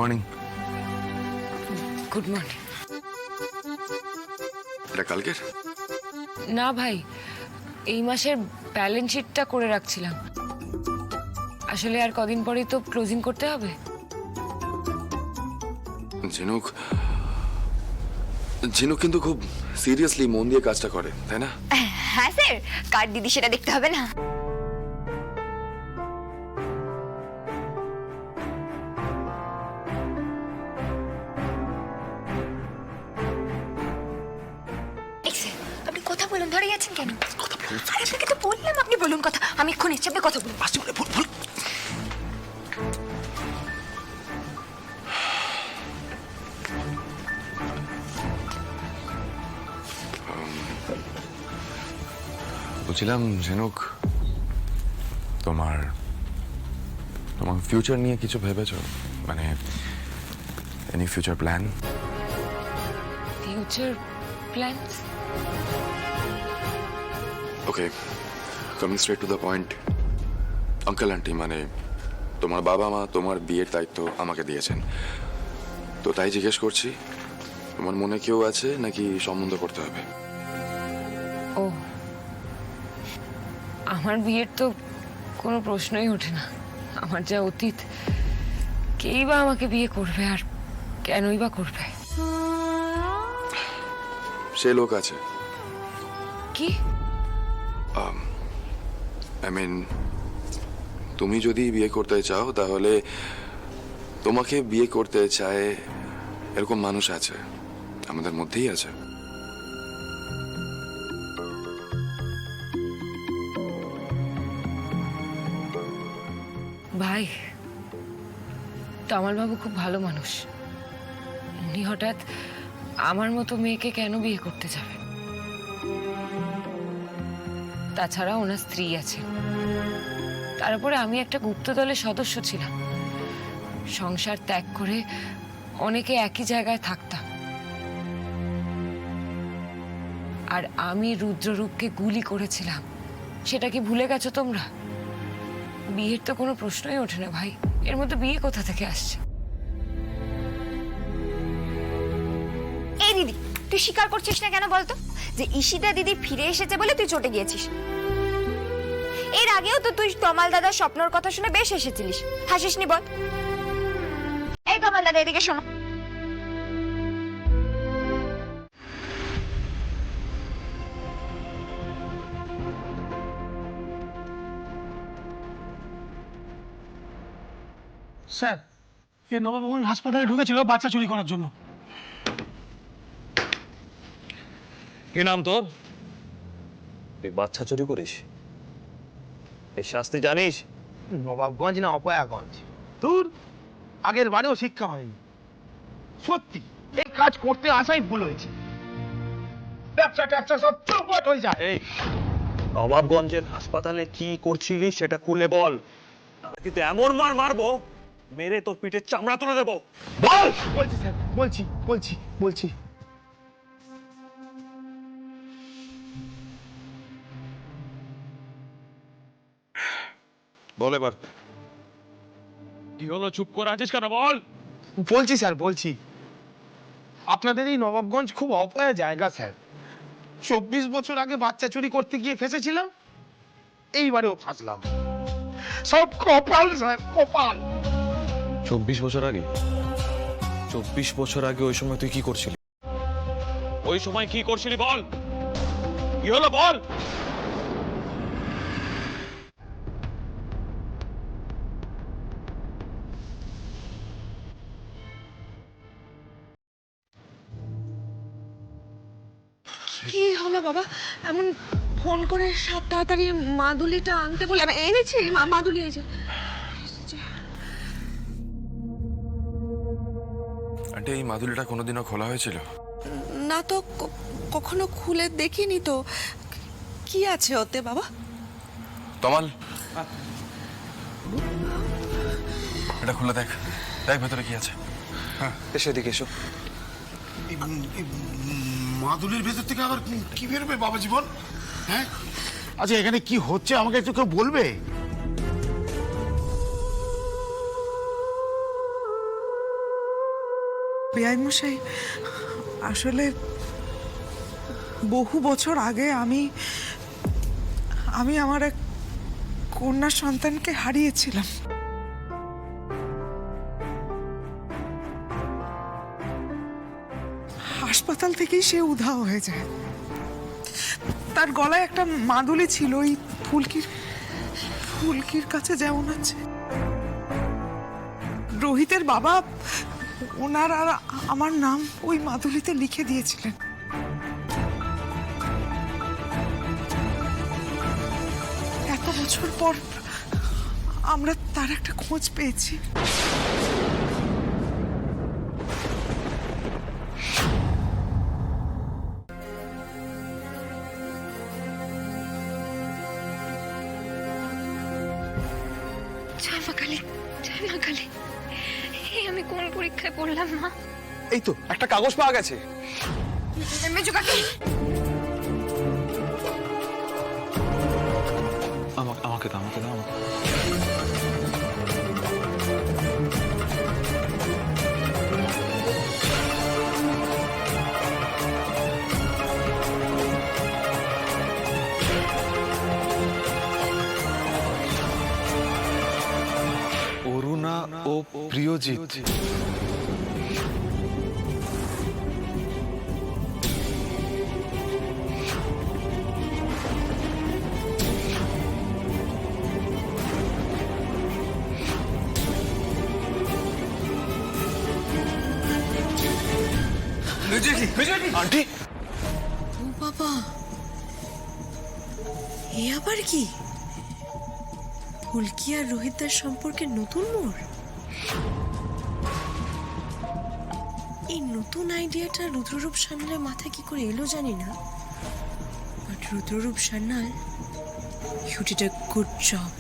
Morning. Good morning. এটা কালকের? না ভাই, এই মাসের ব্যালেন্স শিটটা করে রাখছিলাম। আসলে আর কদিন পরেই তো ক্লোজিং করতে হবে। ঝিনুক ঝিনুক কিন্তু খুব সিরিয়াসলি মন দিয়ে কাজটা করে, তাই না? হ্যাঁ স্যার, কার দিদি সেটা দেখতে হবে না? আপনি কথা বলুন, ধরে গেছেন কেন? আরে আপনাকে তো বললাম আপনি বলুন কথা, আমি এক্ষুনি এসে আপনি কথা বলুন। বলছিলাম ঝিনুক, তোমার তোমার ফিউচার নিয়ে কিছু ভেবেছো? মানে any future plan? Future plans? Okay, coming straight to the point. Uncle aunty মানে তোমার বাবা মা তোমার বিয়ের দায়িত্ব আমাকে দিয়েছেন, তো তাই জিজ্ঞেস করছি, তোমার মনে কেউ আছে নাকি সম্বন্ধ করতে হবে? ও, আমার বিয়ের তো কোনো প্রশ্নই ওঠে না। আমার যা অতীত, কেই বা আমাকে বিয়ে করবে আর কেনই বা করবে? সে লোক আছে। কি? আই মিন, তুমি যদি বিয়ে করতে চাও তাহলে তোমাকে বিয়ে করতে চায় এরকম মানুষ আছে, আমাদের মধ্যেই আছে। ভাই, তমাল বাবু খুব ভালো মানুষ। উনি হঠাৎ আমার মতো মেয়েকে কেন বিয়ে করতে যাবেন? তাছাড়া ওনার স্ত্রী আছে। তারপরে আমি একটা গুপ্ত দলের সদস্য ছিলাম। সংসার ত্যাগ করে অনেকে একই জায়গায় থাকতাম। আর আমি রুদ্ররূপকে গুলি করেছিলাম, সেটা কি ভুলে গেছো তোমরা? বিয়ের তো কোনো প্রশ্নই ওঠে না ভাই, এর মধ্যে বিয়ে কোথা থেকে আসছে? এই দিদি, তুই স্বীকার করছিস না কেন বলতো যে ঈশিতা দিদি ফিরে এসেছে বলে তুই চটে গিয়েছিস? এর আগেও তো তুই তমাল দাদার স্বপ্নর কথা শুনে বেশ এসেছিলিস, হাসিসনি বল? এই তমাল দাদা, এদিকে শোনো। স্যার, এ নবভবন হাসপাতালে ঢুকেছিল বাচ্চা চুরি করার জন্য। কি নাম তোর? তুই বাচ্চা চুরি করিস? এই শাস্তি জানিস? নবাবগঞ্জ না অপয়াগঞ্জ? তোর আগের বারেও শিক্ষা হয়নি। সত্যি এই কাজ করতে আসাই ভুল হয়েছে। ব্যবসা ট্যাবসা সব চৌপট হয়ে যায়। এই নবাবগঞ্জের হাসপাতালে কি করছিলিস সেটা খুলে বল, কিন্তু এমন মার মারবো মেরে তোর পিঠের চামড়া তুলে দেবো। বল। বলছি স্যার, বলছি। বল এবার কি হলো? চুপ করে আছিস কেন? বল। বলছি স্যার, বলছি। আপনাদের এই নবাবগঞ্জ খুব অপয়া জায়গা স্যার। 24 বছর আগে বাচ্চা চুরি করতে গিয়ে ফেসেছিলাম, এইবারেও ফাঁসলাম। সব কপাল স্যার, কপাল। 24 বছর আগে? 24 বছর আগে ওই সময় তুই কি করছিলি? ওই সময় কি করছিলি বল, কি হলো বল। কি হলো বাবা? এমন ফোন করে সব তাড়াতাড়ি মাদুলিটা আনতে বলে আমি এনেছি। মাদুলি এই যে। আন্টি, এই মাদুলিটা কোনোদিনও খোলা হয়েছিল? না তো, কখনো খুলে দেখিনি তো। কি আছে ওতে বাবা? তমাল, এটা খুলে দেখ, দেখ ভেতরে কি আছে। এসো এদিকে এসো। মাদুলির ভেতর থেকে আবার কি বেরোবে বাবা জীবন? হ্যাঁ, আচ্ছা এখানে কি হচ্ছে আমাকে একটু কেউ বলবে? বেআই মশাই, আসলে বহু বছর আগে আমি আমার এক কন্যা সন্তানকে হারিয়েছিলাম। হাসপাতাল থেকেই সে উধাও হয়ে যায়। তার গলায় একটা মাদুলি ছিল, ওই ফুলকির কাছে যেমন আছে। রোহিতের বাবা ওনার আর আমার নাম ওই মাদুলিতে লিখে দিয়েছিলেন। এত বছর পর আমরা তার একটা খোঁজ পেয়েছি। জয় মা কালী, জয় মা কালী। এই আমি কোন পরীক্ষায় পড়লাম মা? এই তো একটা কাগজ পাওয়া গেছে। মেজো কাকি, আমাকে দাও, আমাকে দাও। অরুণা ও প্রিয়জিৎ। আন্টি, ও বাবা, এ আবার কি? ফুলকি আর রোহিতদার সম্পর্কে নতুন মোড়। এই নতুন আইডিয়াটা রুদ্ররূপ সান্যালের মাথায় কি করে এলো জানি না, but Rudrarup Sanyal, you did a good job.